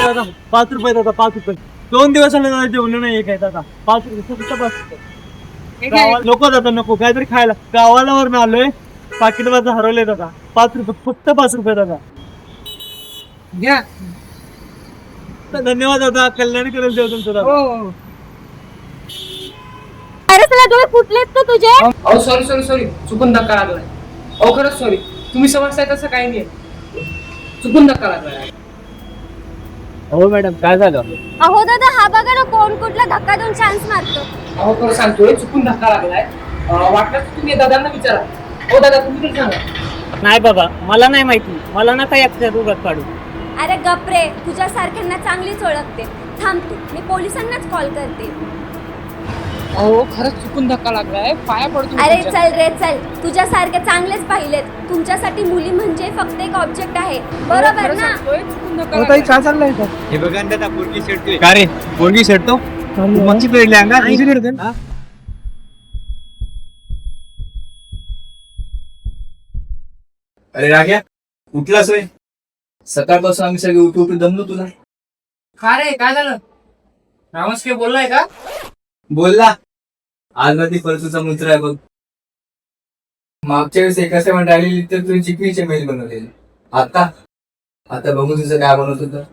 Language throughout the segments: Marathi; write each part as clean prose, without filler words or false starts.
दादा 5 रुपये दादा, 5 रुपये. 2 दिवसाला दादा जेवण नाही काय दादा. 5 रुपये फक्त 5 रुपये. नको दादा नको, काहीतरी खायला. गावाला वरून आलोय, पाकिट माझं हरवलंय दादा. 5 रुपये फक्त 5 रुपये दादा. घ्या. धन्यवाद दादा, कल्याण करेल देव तुमचं दादा. अरे तुला डोळे फुटलेत का तुझे? अहो सॉरी सॉरी सॉरी, चुकून धक्का लागलाय. अहो खरंच सॉरी, तुम्ही समजताय तसं काही नाही, चुकून धक्का लागलाय. हो मॅडम, काय झालं? अहो दादा, हा बघा ना, कोण कुठला धक्का देऊन चान्स मारतो. अहो खरं सांगतोय, चुकून धक्का लागलाय. वाटलं तर तुम्ही दादांना विचारा. हो दादा, तुम्ही तरी सांगा. नाही बाबा, मला नाही माहिती. मला ना काही ऍक्सिडेंट उगाच काढू. अरे गपरे, तुझ्यासारख्यांना चांगलीच ओळखते. थांब तू, मी पोलिसांनाच कॉल करते. अहो खरंच चुकून धक्का लागलाय, पाया पडतो. अरे चल रे चल, तुझ्यासारखे चांगलेच पाहिलेत. तुमच्यासाठी मुली म्हणजे फक्त एक ऑब्जेक्ट आहे, बरोबर ना? काय चाललंय? हे बघा दादा, पोरगी शेडतोय. का रे, पोरगी शेडतो? मच्छी पेरली अंगा. अरे राग्या, उठलास होय? सकाळपासून आम्ही सगळे उठू दमलो तुला. का रे, काय झालं? रामस के बोललाय का? बोलला, आज रात्री परतूचा मित्र आहे बघ. मागच्या वेळेस एका सेवन राहिलेली तर तुझी चिकनीचे मेल बनवलेले. आता आता बघू तुझं काय बनवत होतं.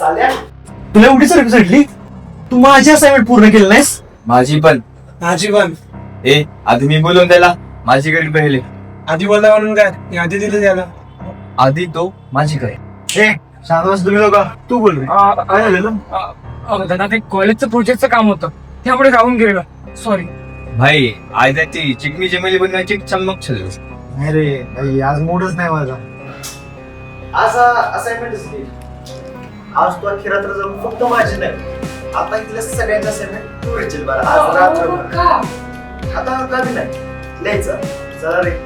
तुला एवढी सर्विस भेटली, तू माझी असाइनमेंट पूर्ण केली नाहीस. माझी पण. ए आधी मी बोलून त्याला माझी कडे पहिले. आधी बोलला म्हणून काय आधी दिलं त्याला. आधी तो माझी कडे. शांत बस तुम्ही लोक. तू बोल रे. काय झालेलं? दादा ते कॉलेजचं प्रोजेक्टचं काम होतं त्यामुळे राहून गेलं. सॉरी. भाई आज ती चिकनी चमेली बनवायची चमक चल. नाही रे भाई, आज मूडच नाही माझा. आज असाइनमेंटच नाही. आज तू अखेरात जाऊन फक्त माझी नाही, आता इथल्या सगळ्यांचा असाइनमेंट तू रेचल. बरं आज रात्र आता कमी नाही लिहायचं. चला रे.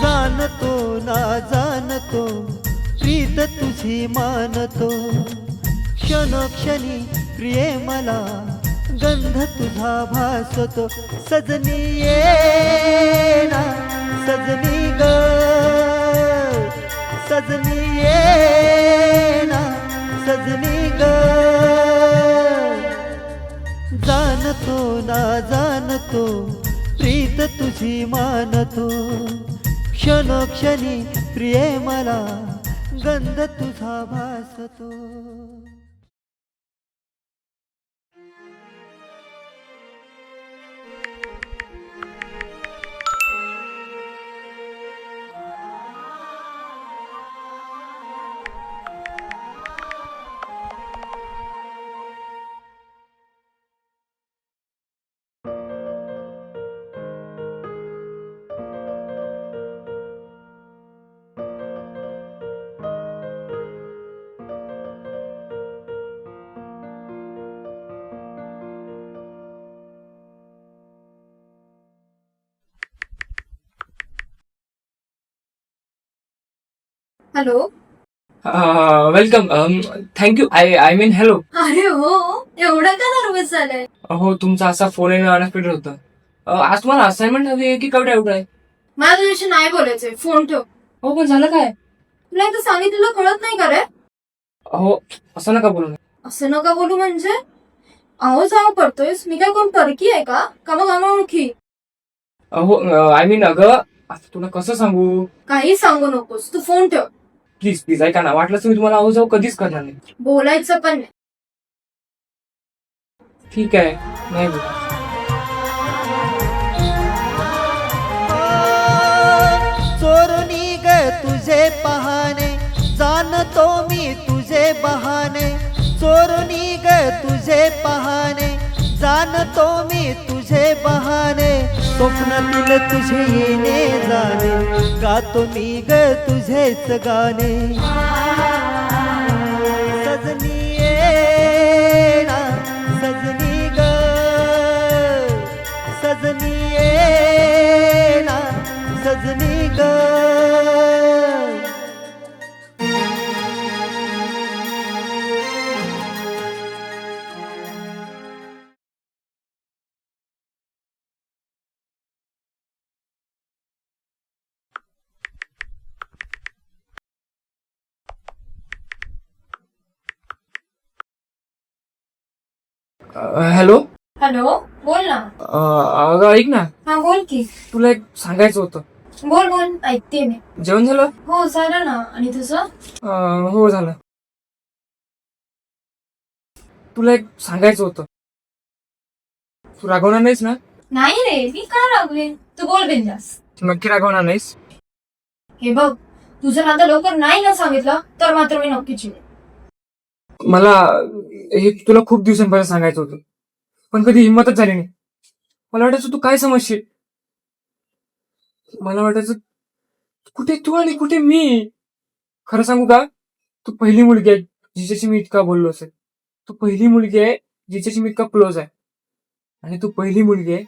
जाणतो ना जाणतो प्रीत तुझी मानतो, क्षणोक्षणी प्रिये मला गंध तुझा भासतो. सजनी ये ना सजनी ग, सजनी ये ना सजनी ग. जाणतो ना जाणतो प्रीत तुझी मानतो, क्षणोक्षणी प्रिये मला गंध तुझा भासतो. Hello. Welcome. Thank you. I mean hello. अरे हो, एवढं का नर्वस झालंय? हो तुमचा असा फोन येणं अनएक्सपेक्टेड होतं. आज तुम्हाला असाइनमेंट हवी आहे की कवडा एवढा आहे? मला तुझ्याशी नाही बोलायचंय, फोन ठेव. हो पण झालं काय? तुला एकदा सांगितलेलं कळत नाही का रे? हो असं नका बोलू. असं नका बोलू म्हणजे? अहो जाव पडतोयस, मी काय कोण परकी आहे का? का मग आम्हा ओळखी? हो आय मीन अगं आता तुला कसं सांगू. काही सांगू नकोस, तू फोन ठेव. प्लीज प्लीज ऐका ना, वाटलं मी तुम्हाला आहो जाऊ कधीच करणार नाही. बोलायचं पण नाही. ठीक आहे, नाही बोल. चोरुनी ग तुझे पहाणे, जाणतो मी तुझे बहाणे. चोरुनी ग तुझे पहाणे, जाणतो मी तुझे बहाणे. स्वप्नातील तुझे येणे जाणे, गातो मी ग तुझेच गाणे. सजनी ये ना सजनी ग, सजनी ये ना सजनी ग. हॅलो. हॅलो, बोल ना. अगं ऐक ना, हा बोल की. तुला एक सांगायचं होतं. बोल बोल, ऐकते मी. जेवण झालं? हो झालं ना. आणि तुझं? हो झालं. तुला एक सांगायचं होतं. तू रागवणार नाहीस ना? नाही रे, मी का रागवेन, तू बोल बिंदास. नक्की रागवणार नाहीस? हे बघ, तू जर आता लवकर नाही ना सांगितलं तर मात्र मी नक्की चिडेन. मला हे तुला खूप दिवसांपर्यंत सांगायचं होतं, पण कधी हिंमतच झाली नाही. मला वाटायचं तू काय समजशील. मला वाटायचं कुठे तू आणि कुठे मी. खरं सांगू का, तू पहिली मुलगी आहे जिच्याशी मी इतका बोललो असेल. तू पहिली मुलगी आहे जिच्याशी मी इतका क्लोज आहे. आणि तू पहिली मुलगी आहे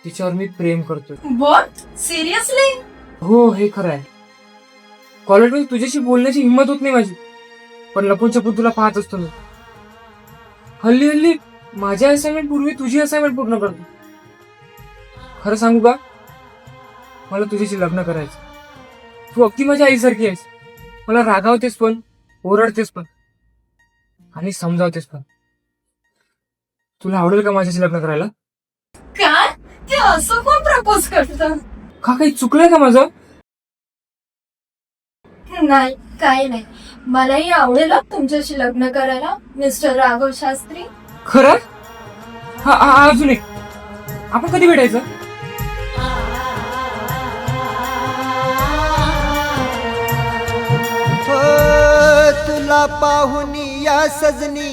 तिच्यावर मी प्रेम करतोय. व्हॉट? सिरियसली? हो, हे खरं आहे. कॉलेजमध्ये तुझ्याशी बोलण्याची हिंमत होत नाही माझी, पण लपून छपून तुला पाहत असतो मी. हल्ली हल्ली माझ्या असाइनमेंट पूर्वी तुझी असाइनमेंट पूर्ण करतो. खरं सांगू का, मला तुझ्याशी लग्न करायचं. तू अगदी माझ्या आईसारखी आहेस. मला रागावतेस पण, ओरडतेस पण आणि समजावतेस पण. तुला आवडेल का माझ्याशी लग्न करायला? काय? ते असं कोण प्रपोज करतं? का काही चुकलंय का माझं? नाही, काही नाही. मलाही आवडेल तुमच्याशी लग्न करायला, मिस्टर राघव शास्त्री. खरं? अजून एक, आपण कधी भेटायचं? हो तुला पाहून या सजनी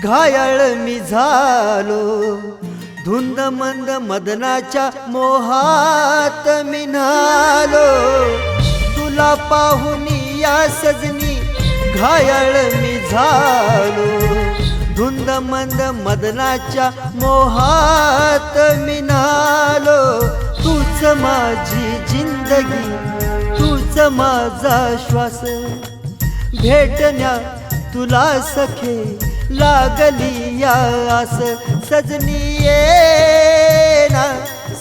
घायाळ मी झालो. धुंद मंद मदनाच्या मोहात मिनालो. तुला पाहून या सजनी घायाळ मी झालो. धुंद मंद मदनाच्या मोहात मिनालो. तूच माझी जिंदगी, तूच माझा श्वास. भेटण्या तुला सखे लागली या आस. सजनी ये ना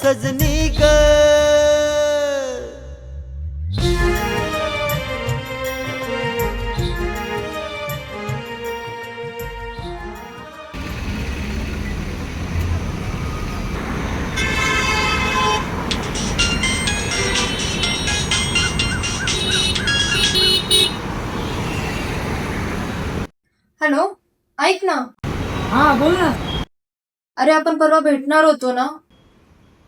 सजनी ग. हॅलो, ऐक ना. हा बोल ना. अरे आपण परवा भेटणार होतो ना,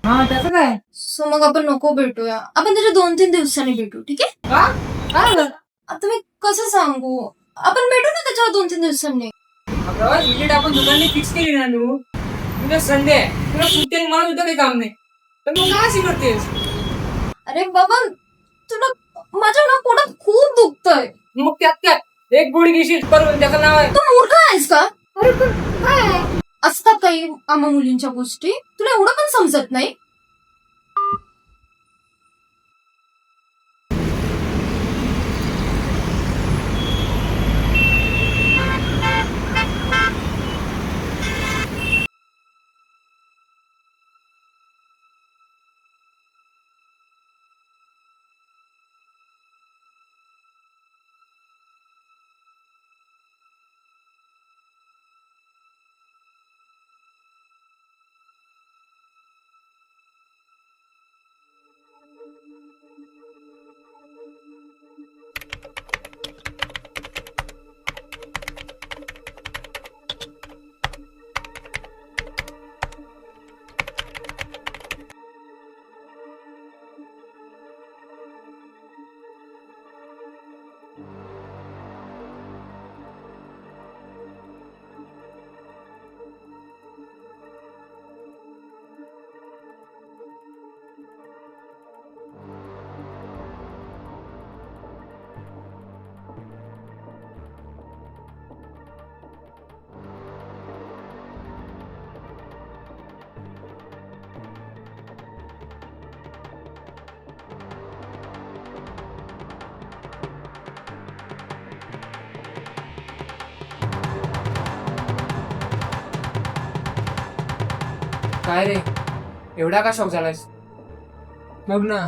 हा त्याचं काय? सो मग आपण नको भेटूया. आपण त्याच्या 2-3 दिवसांनी भेटू, ठीक आहे? काय झालं? आता मी कसं सांगू, आपण भेटू ना त्याच्यावर 2-3 दिवसांनी. अगं युनिट आपण दुकानने फिक्स केली ना तू. तुला संडे आहे, तुला सुट्टी आणि मला सुद्धा काही काम नाही, तर मग काय अशी करतेस? अरे बाबा, तुला माझ्या ना पोटात खूप दुखतंय. मग त्यात एक गोळी घेशील बरोबर, त्याचं नाव आहे. तू मूर्ख आहेस का? अरे पण काय असतात काही आम्हा मुलींच्या गोष्टी, तुला एवढं पण समजत नाही. काय रे, एवढा का शॉक झालास? बघ ना,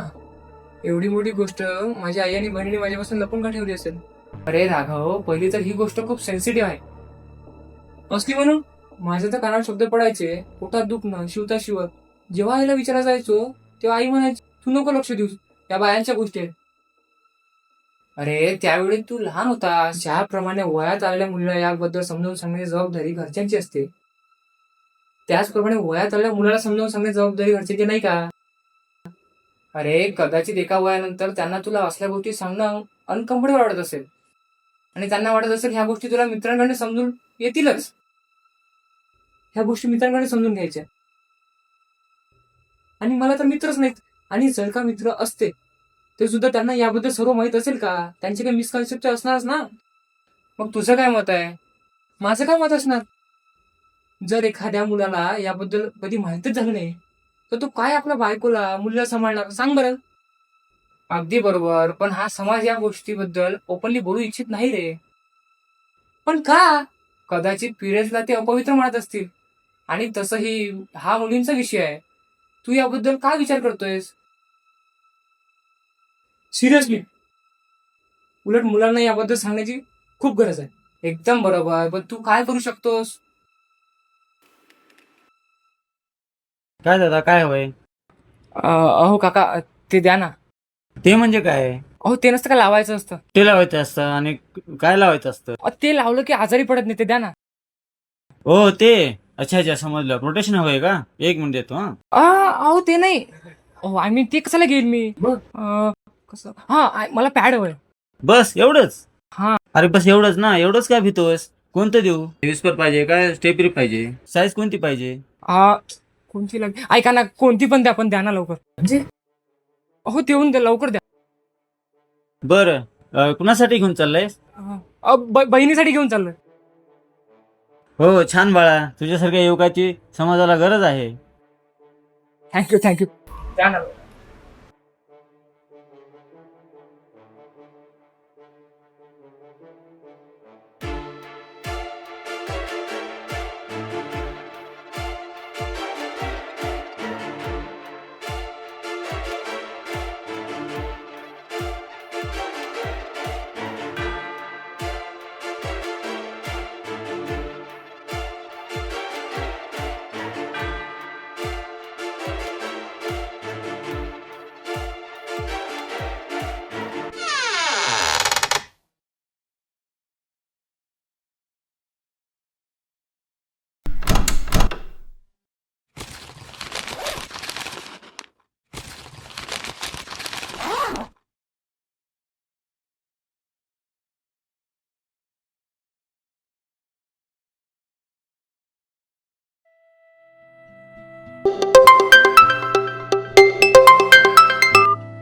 एवढी मोठी गोष्ट माझ्या आई आणि बहिणीने माझ्यापासून लपून का ठेवली असेल? अरे राघव, पहिली तर ही गोष्ट खूप सेन्सिटिव्ह आहे. असली म्हणून माझ्या तर कानात शब्द पडायचे, पोटात दुखणं, शिवता शिवत. जेव्हा आईला विचारायला जायचो तेव्हा आई म्हणायची, तू नको लक्ष देऊस, या बायांच्या गोष्टी आहेत. अरे त्यावेळी तू लहान होता. ज्याप्रमाणे वयात आलेल्या मुलीला याबद्दल समजावून सांगण्याची जबाबदारी घरच्यांची असते, त्याचप्रमाणे वयात आलेल्या मुलाला समजावून सांगण्याची जबाबदारी घरच्यांची नाही का? अरे कदाचित एका वयानंतर त्यांना तुला असल्या गोष्टी सांगणं अनकम्फर्टेबल वाटत असेल आणि त्यांना वाटत असेल ह्या गोष्टी तुला मित्रांकडे समजून येतीलच. ह्या गोष्टी मित्रांकडे समजून घ्यायच्या. आणि मला तर मित्रच नाहीत. आणि जर का मित्र असते ते सुद्धा त्यांना याबद्दल सर्व माहित असेल का? त्यांचे काही मिसकन्सेप्ट असणारच ना. मग तुझं काय मत आहे? माझं काय मत असणार? जर एखाद्या मुलाला याबद्दल कधी माहितीच झालं नाही तर तो काय आपल्या बायकोला मुलीला सांभाळणार? सांग बरं. अगदी बरोबर, पण हा समाज या गोष्टीबद्दल ओपनली बोलू इच्छित नाही रे. पण का? कदाचित पिरियड्सला ते अपवित्र म्हणत असतील. आणि तसंही हा मुलींचा विषय आहे. तू याबद्दल काय विचार करतोयस? सिरियसली, उलट मुलांना याबद्दल सांगण्याची खूप गरज आहे. एकदम बरोबर, पण तू काय करू शकतोस? काय दादा, काय होय? अहो काका, ते द्या ना. ते म्हणजे काय? अहो ते नसतं का लावायचं असतं? ते लावायचं असतं आणि काय लावायचं असतं? ते लावलं की आजारी पडत नाही, ते द्या ना. हो ते, अच्छा अच्छा, समजलं. प्रोटेक्शन हवंय का? एक मिनिट देतो. अहो ते नाही. अहो आय मीन ते कशाला घेईल मी? कसं? मला पॅड हवंय. बस एवढंच? हा. अरे बस एवढंच ना, एवढंच काय भितोस? कोणतं देऊ? विस्पर पाहिजे काय स्टेपरी पाहिजे? साईज कोणती पाहिजे? कोणती लागेल? ऐका ना, कोणती पण द्या, पण द्या ना लवकर. म्हणजे अहो देऊन द्या, लवकर द्या. बरं, कुणासाठी घेऊन चाललायस? बहिणीसाठी घेऊन चाललोय. हो छान बाळा, तुझ्यासारख्या युवकाची समाजाला गरज आहे. Thank you thank you. द्या ना.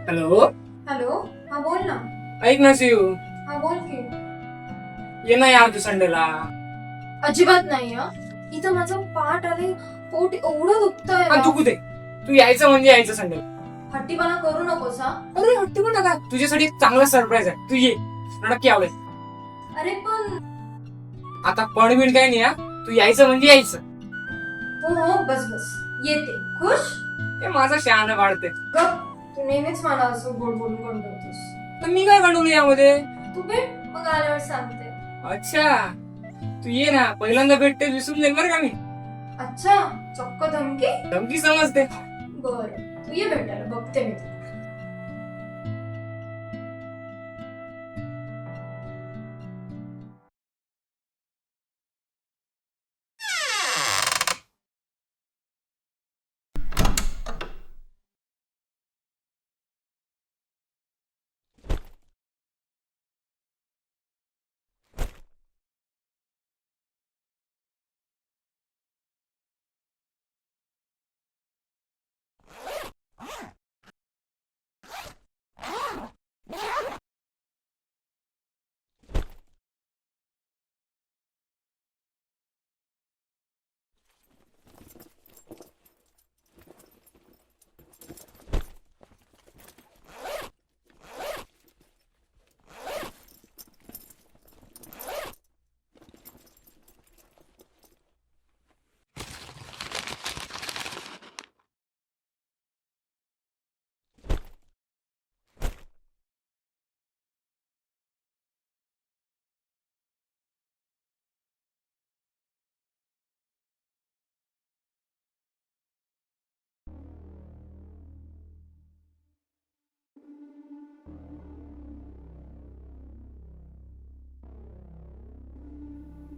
हॅलो. हॅलो, हा बोल ना. ऐक ना शिव, हा बोल की. ये ना यार तू संडेला. अजिबात नाही हा. इथं माझं पाठ आले, पोट एवढं दुखतंय ना. तू कुठे? तू यायचं म्हणजे यायचं संडेला. हट्टीपणा करू नकोस हा. अरे हट्टी पण नका, तुझ्यासाठी एक चांगला सरप्राईज आहे. तू ये, नक्की आवडेल. अरे पण. आता पण बिन काय नाही हा, तू यायचं म्हणजे यायचं. हो हो, बस बस येते. खुश? हे माझं शहाणं वाढते. गप, तू नेहमीच मला असं गोड बोलून कंटाळतोस. तर मी काय काढू यामध्ये? तू भेट, मग आल्यावर सांगते. अच्छा, तू ये ना, पहिल्यांदा भेटते विसरून जाईल बरं का मी. अच्छा, चक्क धमकी? धमकी समजते. बर, तू ये भेटायला, बघते मी.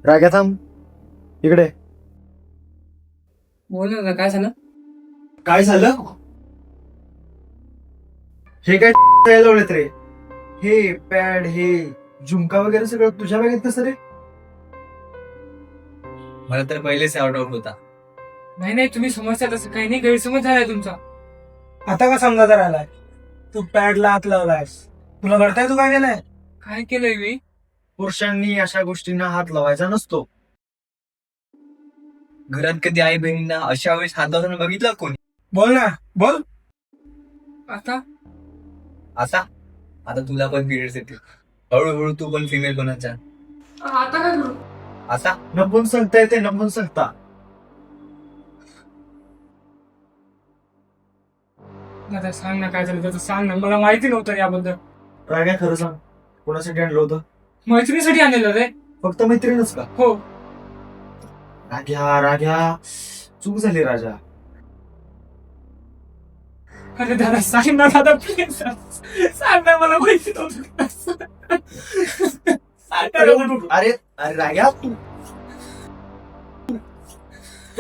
राग्या थांब इकडे. बोल ना, काय झालं? काय झालं? हे काय लावलेत रे? हे पॅड, हे झुमका वगैरे सगळं तुझ्या बॅगेत कसं रे? मला तर पहिलेच आउट आउट होता. नाही तुम्ही समजता तसं काही नाही, गैरसमज झालाय तुमचा. आता का समजा राहिलाय? तू पॅडला हात लावलायस, तुला कळताय तू काय केलंय? काय केलंय मी? पुरुषांनी अशा गोष्टींना हात लावायचा नसतो. घरात कधी आई बहिणींना अशा वेळेस हात लावताना बघितलं कोणी? बोल ना, बोल. आता आता तुला पण पिरियड्स येतील. हळूहळू तू पण फिमेल बनायचा. आता काय करू? आता नपुंसकता येते, नपुंसकता. दादा सांग ना काय झालं त्याचं, सांग ना, मला माहिती नव्हतं याबद्दल. राग्या खरं सांग, कोणासाठी आणलं होतं? मैत्रिणीसाठी आणलेलं रे. फक्त मैत्रीणच का? हो. राग्या चूक झाली राजा. अरे दादा सांग ना, दादा प्लीज सांग ना, मला माहिती नव्हतं. सांग ना, दादा. अरे राग्या तू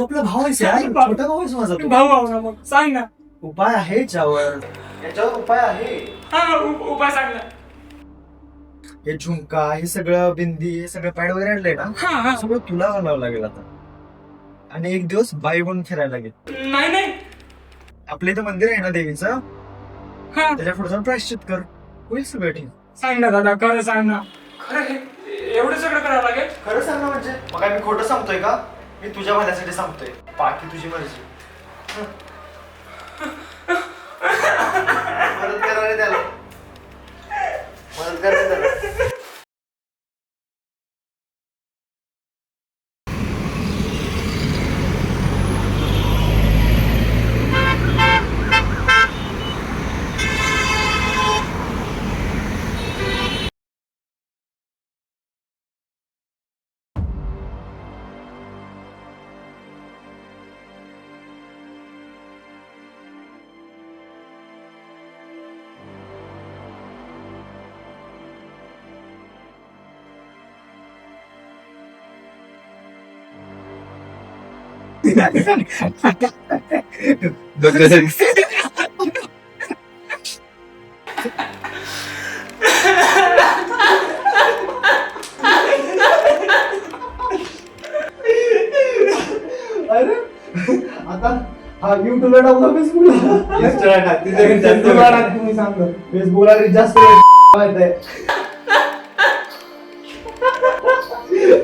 आपला भाव आहेस यार, छोटा भाव आहेस माझा तू. भाऊ ना, मग सांग ना. उपाय आहे याच्यावर उपाय आहे. हा उपाय सांग ना. हे झुमका, हे सगळं बिंदी, हे सगळं पॅड वगैरे आणलंय ना, हा सगळं तुला घालावं लागेल आता. आणि एक दिवस बाई बनून फिरायला लागेल. नाही आपल्या इथं मंदिर आहे ना देवीचं, हा त्याच्या पुढे जाऊन प्रायश्चित कर, होईल सगळं ठीक. सांग ना दादा, खरं सांग ना. खरं हे एवढं सगळं करावं लागेल? खरं सांग ना, म्हणजे मग काय मी खोटं सांगतोय का? मी तुझ्या भल्यासाठी सांगतोय, बाकी तुझी मर्जी. मदत करा रे त्याला, मदत करा रे त्याला. अरे आता हा युट्यूबला टाकला, फेसबुकला तुम्ही सांगा, फेसबुकला जास्त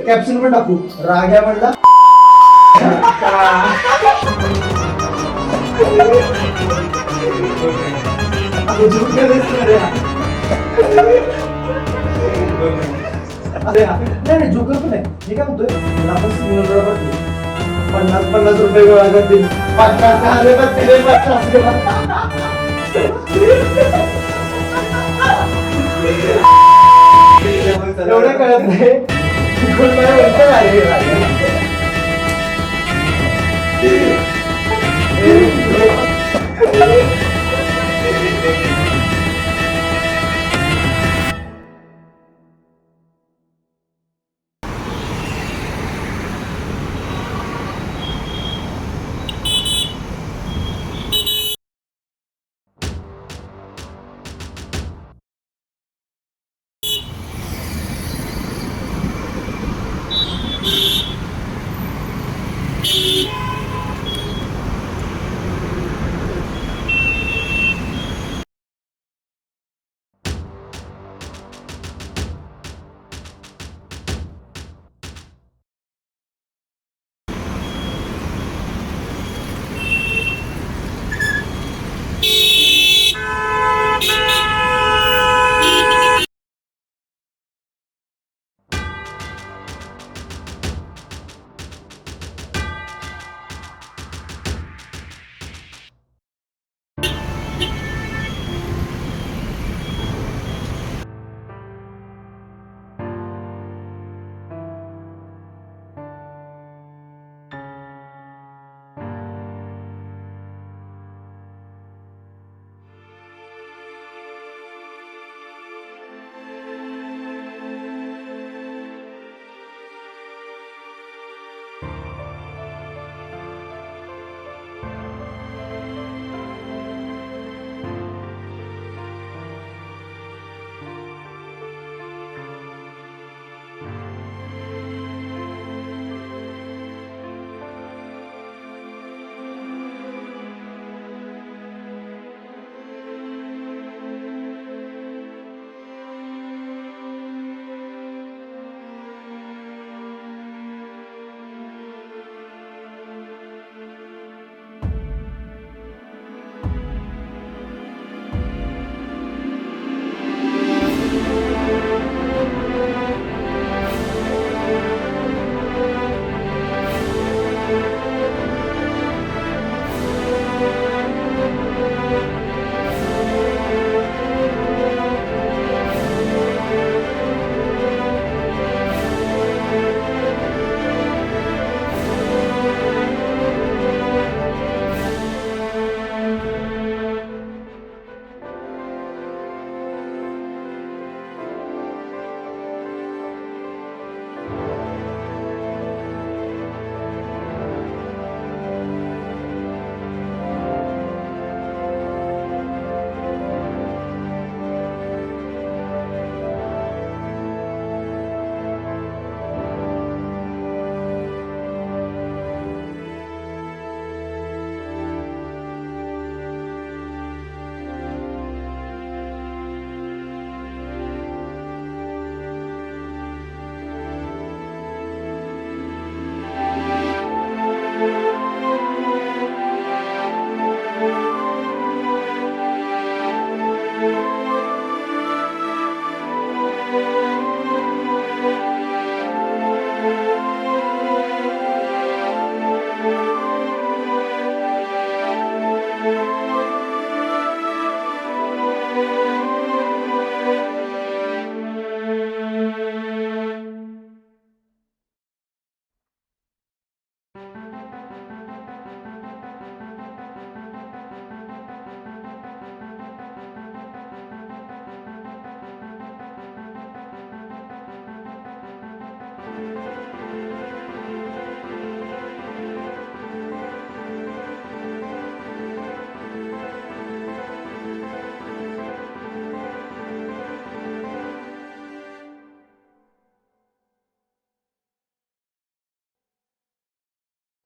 कॅप्शन पण टाकू, राग्या म्हणला. अरे नाही जोकर पण आहे. हे काय म्हणतोय, आपण 50 रुपये गोळा करतील, 50 एवढं कळत नाही.